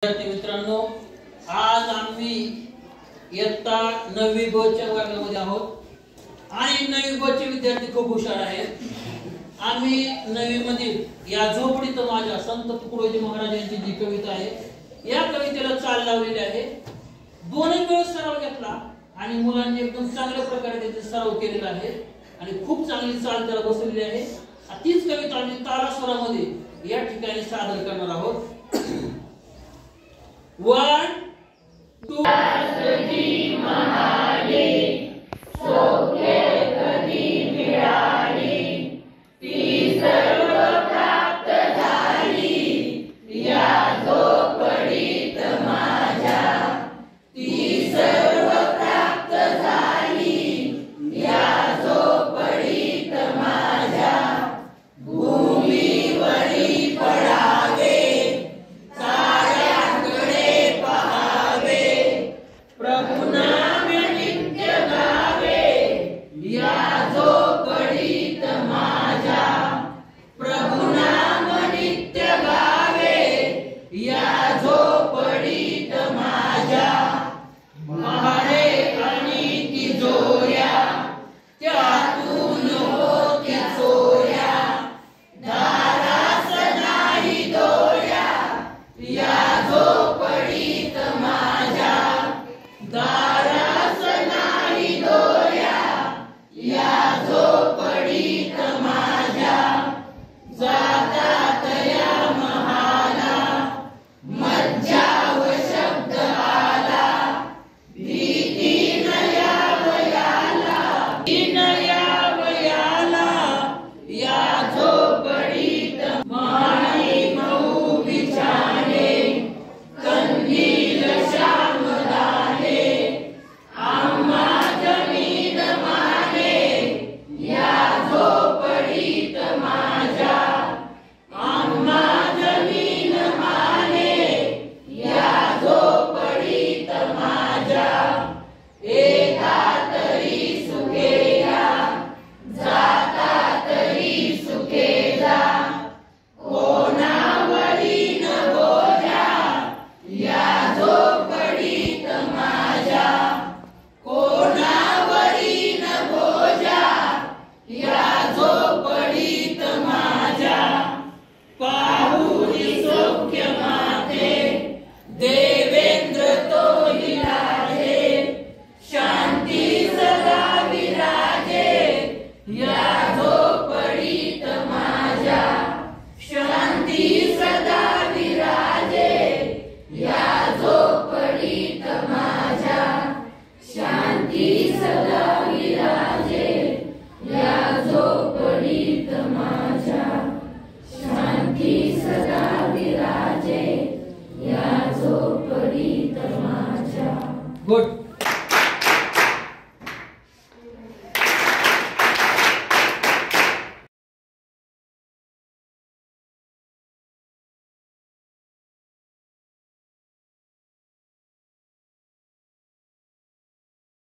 विद्यार्थी मित्रांनो, आज आम्ही इयत्ता 9वी ब च्या वर्गामध्ये आहोत आणि 9वी ब चे विद्यार्थी खूप हुशार आहेत। आम्ही 9वी मध्ये या झोपडीत माझ्या संत तुकडोजी महाराज यांची जी कविता आहे, या कवितेला चाल लावलेली आहे। दोनच वेळा सराव घेतला आणि मुलांनी एकदम चांगल्या प्रकारे त्याचा सराव केलेला आहे आणि खूप चांगली चाल त्याला बसवलेली आहे। तीच कविता आम्ही तालास्वरामध्ये या ठिकाणी सादर करणार आहोत। 1 2 कधी म्हणाली सौख्य कधी मिळाली ती सर्व प्राप्त झाली या झोपडीत माझ्या ती सर्व प्राप्त झाली या झोपडीत माझ्या भूमीवरी पडावे Good.